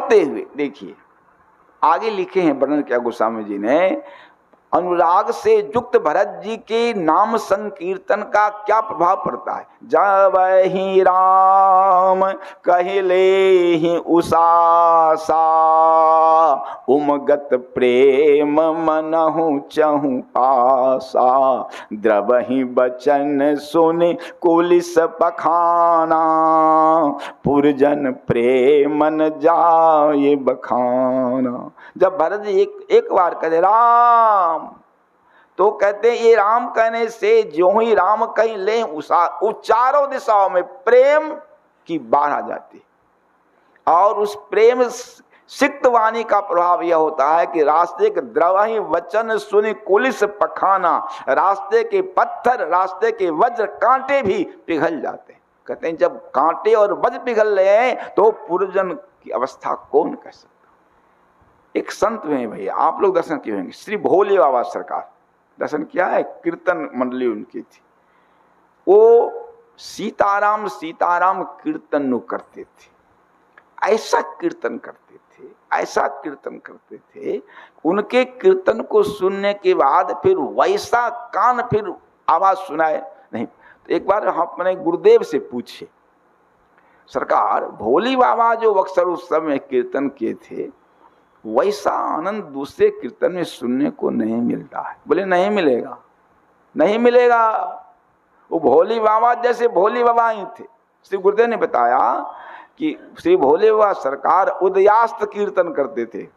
बढ़ते हुए, देखिए आगे लिखे हैं वर्णन किया गोस्वामी जी ने, अनुराग से युक्त भरत जी के नाम संकीर्तन का क्या प्रभाव पड़ता है। जब ही राम कहले ही उषासा, उमगत प्रेम मनहु चहु पासा, द्रवहि बचन सुन कुलिस पखाना, पुरजन प्रेमन जाए बखाना। जब भरत जी एक बार कहते राम, तो कहते ये राम कहने से जो ही राम कहीं ले चारों दिशाओं में प्रेम की बाढ़ आ जाती है। और उस प्रेम सिक्त वाणी का प्रभाव यह होता है कि रास्ते के द्रवहि वचन सुनि कुलिस पखाना, रास्ते के पत्थर, रास्ते के वज्र कांटे भी पिघल जाते हैं। कहते हैं जब कांटे और वज्र पिघल रहे हैं तो पुरजन की अवस्था कौन कह सकता। एक संत में भैया, आप लोग दर्शन किए होंगे, श्री भोले बाबा सरकार, दर्शन किया है, कीर्तन मंडली उनकी थी। वो सीताराम सीताराम कीर्तन करते थे, ऐसा कीर्तन करते थे, ऐसा कीर्तन करते थे। उनके कीर्तन को सुनने के बाद फिर वैसा कान फिर आवाज सुनाए नहीं। तो एक बार हम अपने गुरुदेव से पूछे, सरकार भोली बाबा जो अक्सर उस समय कीर्तन किए थे, वैसा आनंद दूसरे कीर्तन में सुनने को नहीं मिलता है। बोले नहीं मिलेगा, नहीं मिलेगा। वो भोली बाबा जैसे भोली बाबा ही थे। श्री गुरुदेव ने बताया कि श्री भोले बाबा सरकार उदयास्त कीर्तन करते थे।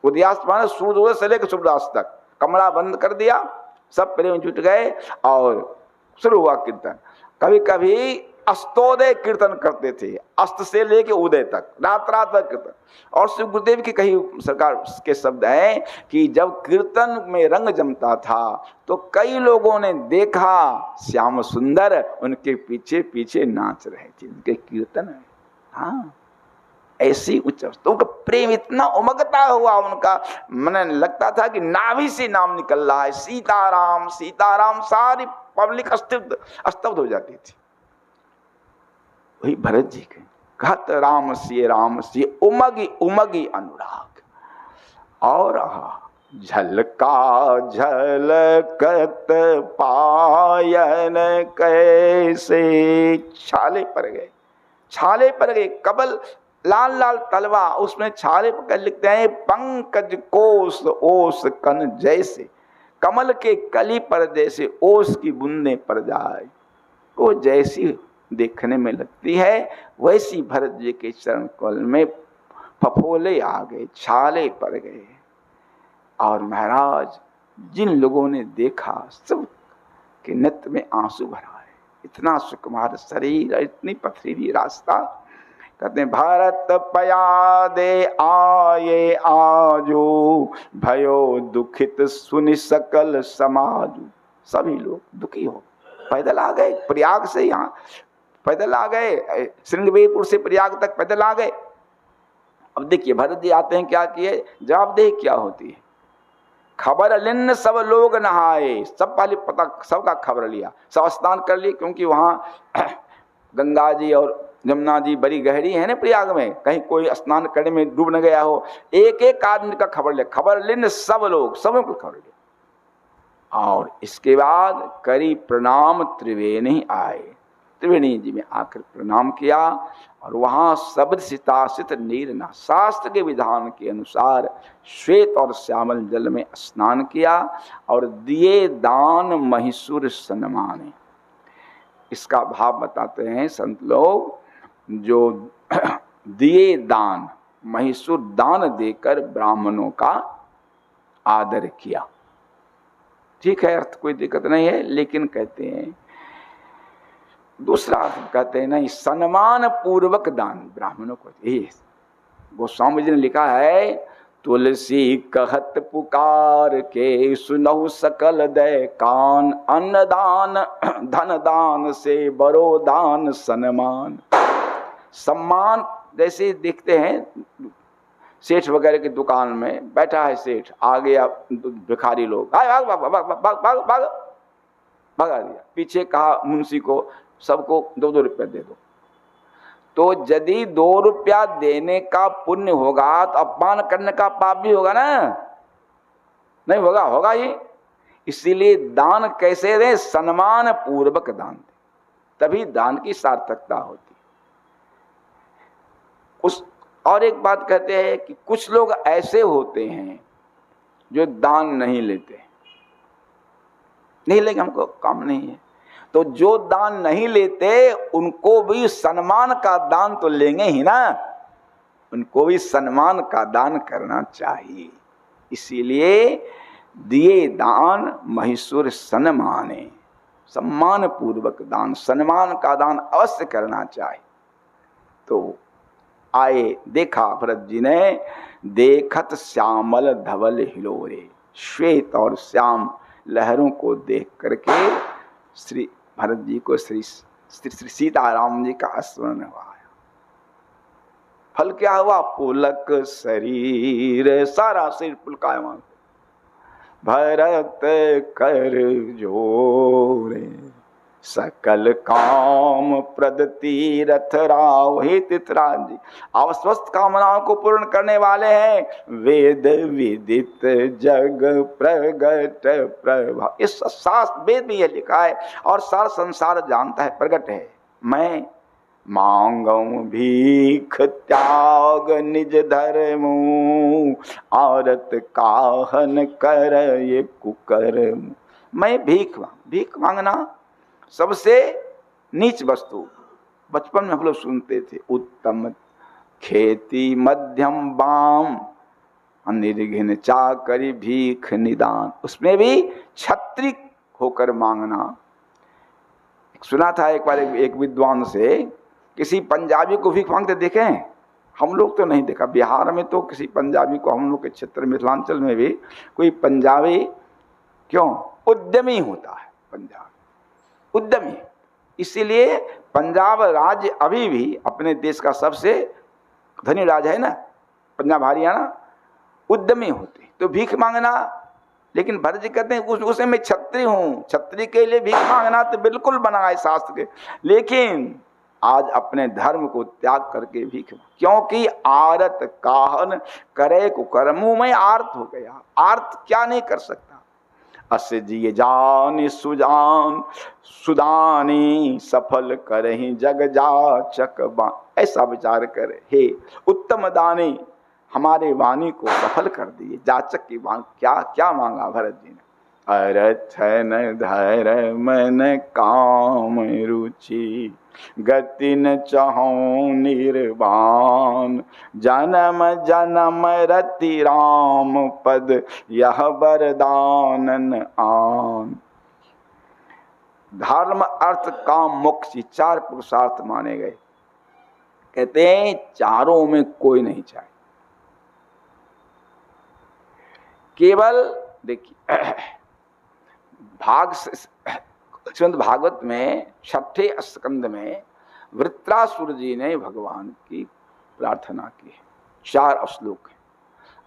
उदयास्त माने सूर्योदय से लेकर सूर्यास्त तक, कमरा बंद कर दिया, सब प्रेम जुट गए और शुरू हुआ कीर्तन। कभी कभी अस्तोदय कीर्तन करते थे, अस्त से लेके उदय तक, रात रात भर कीर्तन। और श्री गुरुदेव की कही सरकार के शब्द हैं कि जब कीर्तन में रंग जमता था तो कई लोगों ने देखा श्याम सुंदर उनके पीछे पीछे नाच रहे थे, उनके कीर्तन है। हाँ, ऐसी उच्च तो उनका प्रेम इतना उमगता हुआ, उनका मन लगता था कि नाभि से नाम निकल रहा है, सीताराम सीताराम। सारी पब्लिक स्तब्ध हो जाती थी। वही भरत जी के कहत राम से उमगी उमगी अनुराग। और झलका झलकत पायन कैसे, छाले पर गए, छाले पर गए। कबल लाल लाल तलवा, उसमें छाले पर लिखते हैं पंकज कोस ओस कन जैसे, कमल के कली पर जैसे ओस की बूंदें पर जाए, वो जैसी देखने में लगती है वैसी भरत जी के चरण कमल में फफोले आ गए, छाले पड़ गए। और महाराज जिन लोगों ने देखा सब के नेत्र में आंसू भरा है। इतना सुकुमार शरीर, इतनी पथरीली रास्ता। कहते हैं भारत पयादे आये आजो, भयो दुखित सुनि सकल समाजु। सभी लोग दुखी हो, पैदल आ गए प्रयाग से, यहाँ पैदल आ गए, श्रृंगवेरपुर से प्रयाग तक पैदल आ गए। अब देखिए भरत जी आते हैं, क्या किए, जवाबदेही क्या होती है। खबर लिन्न सब लोग नहाए, सब पहले पता सबका खबर लिया, सब स्नान कर लिए, क्योंकि वहाँ गंगा जी और यमुना जी बड़ी गहरी है ना प्रयाग में, कहीं कोई स्नान करने में डूब न गया हो। एक एक आदमी का खबर लिया, खबर लिन्न सब लोग, सबों को खबर लिया। और इसके बाद करी प्रणाम त्रिवेणी आए, त्रिवेणी जी में आकर प्रणाम किया। और वहाँ शब्द सितासित नीरना, शास्त्र के विधान के अनुसार श्वेत और श्यामल जल में स्नान किया और दिए दान महिषुर सन्माने। इसका भाव बताते हैं संत लोग, जो दिए दान, महिषुर दान देकर ब्राह्मणों का आदर किया। ठीक है, अर्थ कोई दिक्कत नहीं है, लेकिन कहते हैं दूसरा अर्थ, कहते हैं नहीं, सम्मान पूर्वक दान ब्राह्मणों को। गोस्वामी जी ने लिखा है, तुलसी कहत पुकार के सुनहु सकल दय कान, अन्नदान धन दान से बरो दान सम्मान। सम्मान जैसे देखते हैं सेठ वगैरह की दुकान में बैठा है सेठ, आ गया भिखारी लोग, भाग भाग भाग भाग भाग भाग भाग भगा दिया, पीछे कहा मुंशी को सबको 2-2 रुपये दे दो। तो यदि 2 रुपया देने का पुण्य होगा तो अपमान करने का पाप भी होगा ना? नहीं होगा? होगा ही। इसीलिए दान कैसे दें? सम्मान पूर्वक दान दें, तभी दान की सार्थकता होती। और एक बात कहते हैं कि कुछ लोग ऐसे होते हैं जो दान नहीं लेते, नहीं लेंगे, हमको काम नहीं है। तो जो दान नहीं लेते उनको भी सम्मान का दान तो लेंगे ही ना, उनको भी सम्मान का दान करना चाहिए। इसीलिए दिए दान महेश्वर सन्माने, सम्मान पूर्वक दान, सम्मान का दान अवश्य करना चाहिए। तो आए, देखा भरत जी ने, देखत श्यामल धवल हिलोरे, श्वेत और श्याम लहरों को देख करके श्री भरत जी को श्री सीताराम जी का स्मरण हुआ। फल क्या हुआ? पुलक शरीर, सारा शरीर पुलकायमान। भरत कर जोरे, सकल काम प्रद तीरथ राव। हे तीर्थराज जी, आप स्वस्थ कामनाओं को पूर्ण करने वाले हैं। वेद विदित जग प्रगट प्रभा, इस शास्त्र वेद में यह लिखा है और सारा संसार जानता है, प्रगट है। मैं मांगऊ भीख त्याग निज धर्मु, आरत काहन कर ये कुकर्म। मैं भीख मांगना सबसे नीच वस्तु। बचपन में हम लोग सुनते थे, उत्तम खेती मध्यम बाम, निर्घिन चाकरी भीख निदान। उसमें भी छत्री होकर मांगना। सुना था एक बार एक विद्वान से, किसी पंजाबी को भीख मांगते देखे हैं? हम लोग तो नहीं देखा। बिहार में तो किसी पंजाबी को, हम लोग के क्षेत्र मिथिलांचल में भी कोई पंजाबी क्यों उद्यमी होता है, पंजाब उद्यमी। इसीलिए पंजाब राज्य अभी भी अपने देश का सबसे धनी राज्य है ना, पंजाब हरियाणा, उद्यमी होते। तो भीख मांगना, लेकिन भरत जी कहते हैं उसे मैं छत्री हूं, छत्री के लिए भीख मांगना तो बिल्कुल बना है शास्त्र के, लेकिन आज अपने धर्म को त्याग करके भीख, क्योंकि आरत काहन करे कुकर्मु में आर्त हो गया। आर्त क्या नहीं कर सकता? अस जिय जान सुजान सुदानी, सफल करहि जग जाचक बा। ऐसा विचार करे, हे उत्तम दानी, हमारे वाणी को सफल कर दिए। जाचक की मांग क्या क्या मांगा भरत जी ने? अरथन धर मन काम रुचि, गति न चाहूं निर्वाण, जन्म जन्म रति राम पद, यह वरदानन आन। धर्म अर्थ काम मोक्ष, 4 पुरुषार्थ माने गए। कहते हैं चारों में कोई नहीं चाहिए, केवल देखिए श्रीमद् भागवत में 6ठे स्कंद में वृत्रासुर जी ने भगवान की प्रार्थना की है। 4 श्लोक है।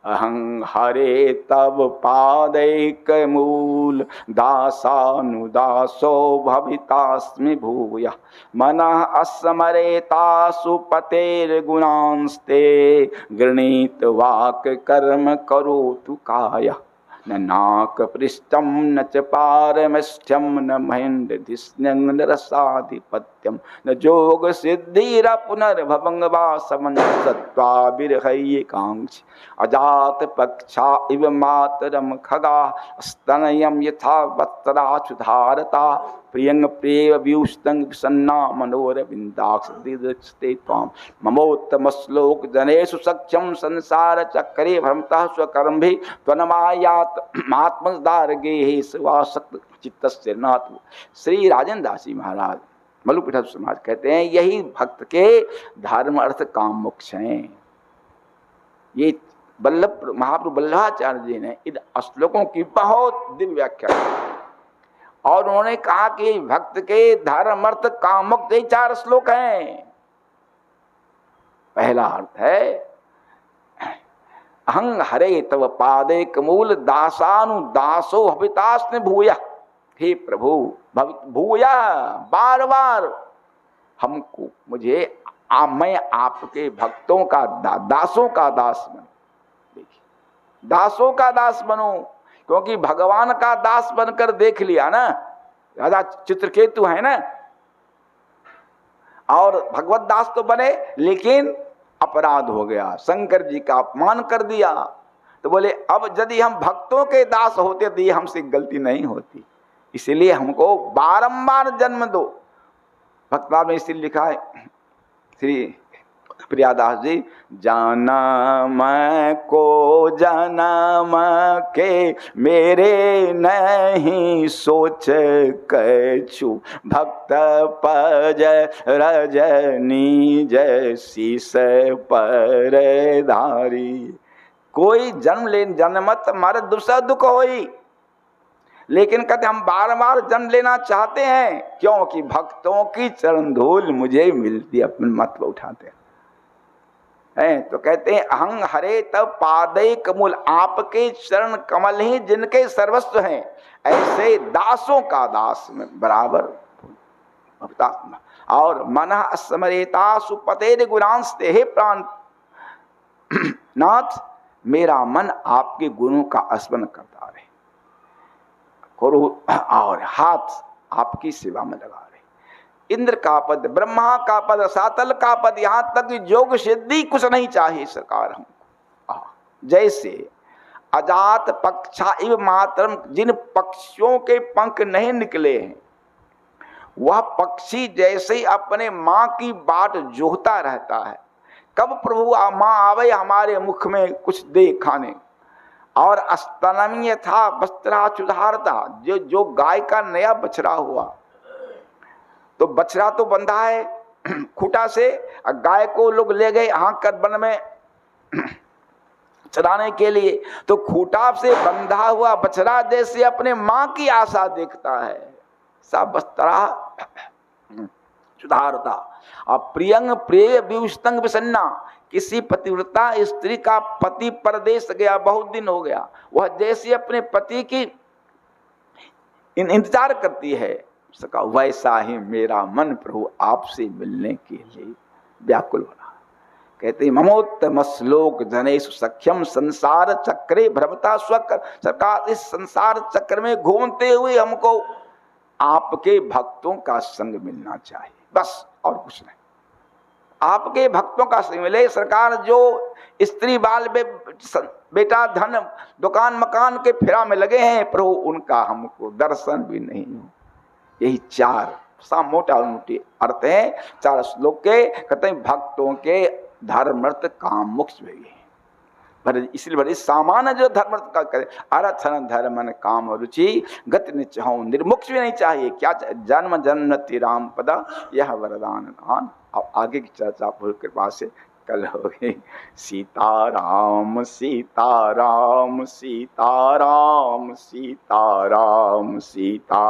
अहं हरे तब पादैक मूल, दासानुदासो भवितास्मि भूयः, मनः अस्मरेतासु पतेर्गुणांस्ते, गृणीत वाक् कर्म करोतु कायः। न नाक पृष्ठम न च पारमष्ठ्यम, न महेन्द्रधिष्ण्यं न रसाधिपत्यम, न जोग सिद्धिर पुनर्भवं वा समंजसत्वा विरहैकांक्षी, अजात पक्षा इव मातरम खगा, स्तनयं यथा वत्सराचुधारता, प्रियं प्रेम व्यूष्टं विसन्ना मनोरविन्दाक्ष दीदृक्षते त्वां। ममोत्तम श्लोक जनेषु सख्यं संसार चक्रे भ्रमतः स्वकर्मभिः, त्वन्मायात आत्मदार्गे शिवासक्त चित्तस्य नाथ। श्री राजेंद्र दास जी महाराज मलुपीठ समाज कहते हैं यही भक्त के धर्म अर्थ काम मोक्ष हैं। ये महाप्रभु वल्लभाचार्य जी ने इन श्लोकों की बहुत दिव्य व्याख्या की और उन्होंने कहा कि भक्त के धर्म अर्थ काम मोक्ष ये 4 श्लोक हैं। पहला अर्थ है अहं हरे तव पादे कमूल, दासानुदासो भवितास्मि भूयः। हे प्रभु भूया, बार बार हमको मुझे मैं आपके भक्तों का दासों का दास बनूं। देखिए, दासों का दास बनूं, क्योंकि भगवान का दास बनकर देख लिया ना, राजा चित्रकेतु है ना, और भगवत दास तो बने, लेकिन अपराध हो गया, शंकर जी का अपमान कर दिया। तो बोले अब यदि हम भक्तों के दास होते तो ये हमसे गलती नहीं होती, इसलिए हमको बारंबार जन्म दो। भक्तवाद में इसलिए लिखा है श्री प्रियादास जी, जन्म को जन्म के मेरे नहीं सोच कछु, भक्त पज रजनी जैसी से पर धारी। कोई जन्म ले जन्मत मर दूसरा दुख होई, लेकिन कहते हम बार बार जन्म लेना चाहते हैं, क्योंकि भक्तों की चरण धूल मुझे मिलती, अपने मत पर उठाते हैं। तो कहते हैं अहं हरे तब पादे कमूल, आपके चरण कमल ही जिनके सर्वस्व हैं, ऐसे दासों का दास में बराबर। और मन स्मरेता सुपतेर गुणांश ते, हे प्राण नाथ मेरा मन आपके गुणों का स्मरण करता रहे, करो और हाथ आपकी सेवा में लगा रहे। इंद्र का पद, ब्रह्मा का पद, सातल का पद, यहां तक योग सिद्धि कुछ नहीं चाहिए सरकार हमको। जैसे अजात पक्षा इव मातरम, जिन पक्षियों के पंख नहीं निकले हैं, वह पक्षी जैसे ही अपने मां की बाट जोहता रहता है, कब प्रभु मां आवे हमारे मुख में कुछ दे खाने। और अस्तनमीय था वस्त्रा चुधारता, जो गाय का नया बछड़ा हुआ, तो बछड़ा तो बंधा है खूटा से, गाय को लोग ले गए हाँक कर वन में चराने के लिए, तो खूटा से बंधा हुआ बछड़ा जैसे अपने मां की आशा देखता है, सब वस्त्रा चुधारता। और प्रियंग प्रिय विवस्तंग विसन्ना, किसी पतिव्रता स्त्री का पति परदेश गया, बहुत दिन हो गया, वह जैसे अपने पति की इंतजार करती है, सका वैसा ही मेरा मन प्रभु आपसे मिलने के लिए व्याकुल हो रहा। कहते ममोत्तम श्लोक जनेषु सख्यम संसार चक्रे भ्रमता स्वकर। सरकार इस संसार चक्र में घूमते हुए हमको आपके भक्तों का संग मिलना चाहिए, बस और कुछ नहीं। आपके भक्तों का संग मिले सरकार। जो स्त्री बाल बेटा धन दुकान मकान के फिरा में लगे हैं प्रभु, उनका हमको दर्शन भी नहीं हो। यही चार मोटा मोटी अर्थ है चार श्लोक के। कहते हैं भक्तों के धर्मर्थ काम मोक्ष में, इसलिए बड़े सामान्य जो धर्मर्थ का करे, अर्थन धर्मन काम रुचि गति न चाहूं, निर्मोक्ष भी नहीं चाहिए। क्या जन्म जन्मति राम पदा यह वरदान दान। अब आगे की चर्चा पूरी कृपा से कल होगी। सीताराम सीताराम सीताराम सीताराम सीता।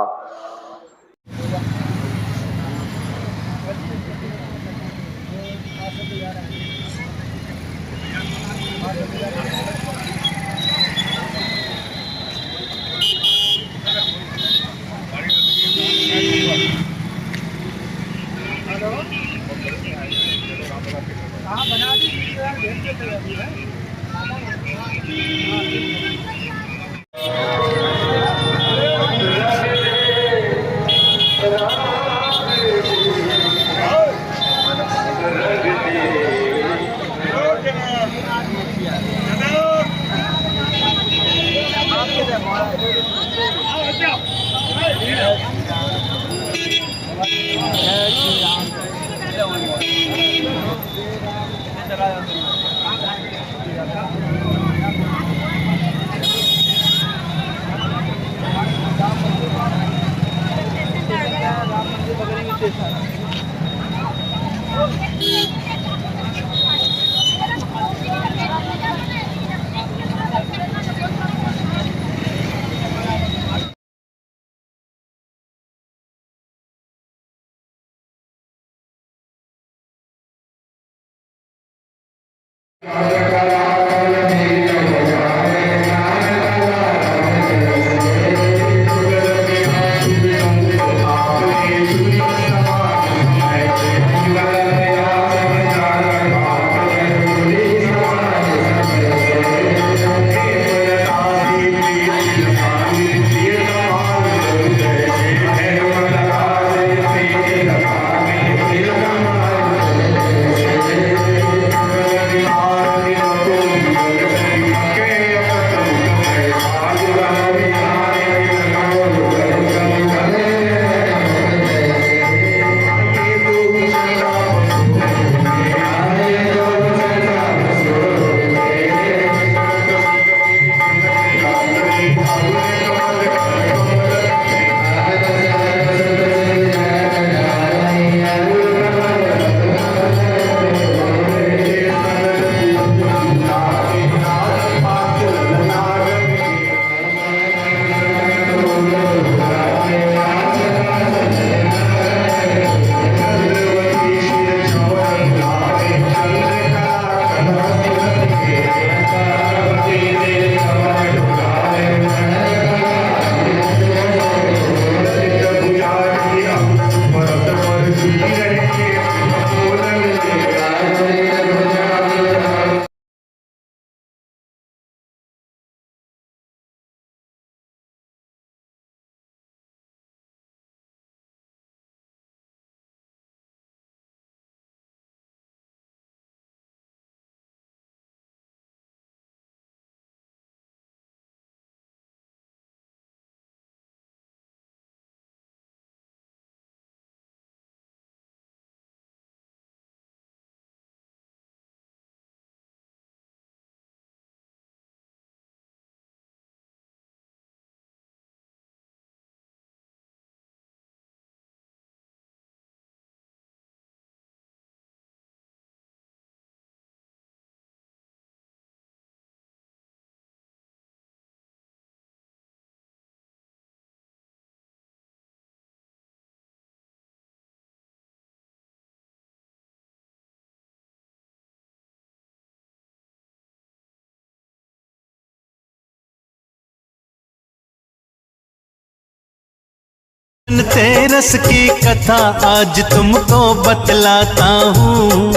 धनतेरस की कथा आज तुमको बतलाता हूँ,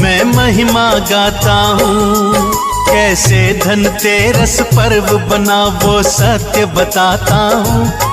मैं महिमा गाता हूँ। कैसे धनतेरस पर्व बना वो सत्य बताता हूँ।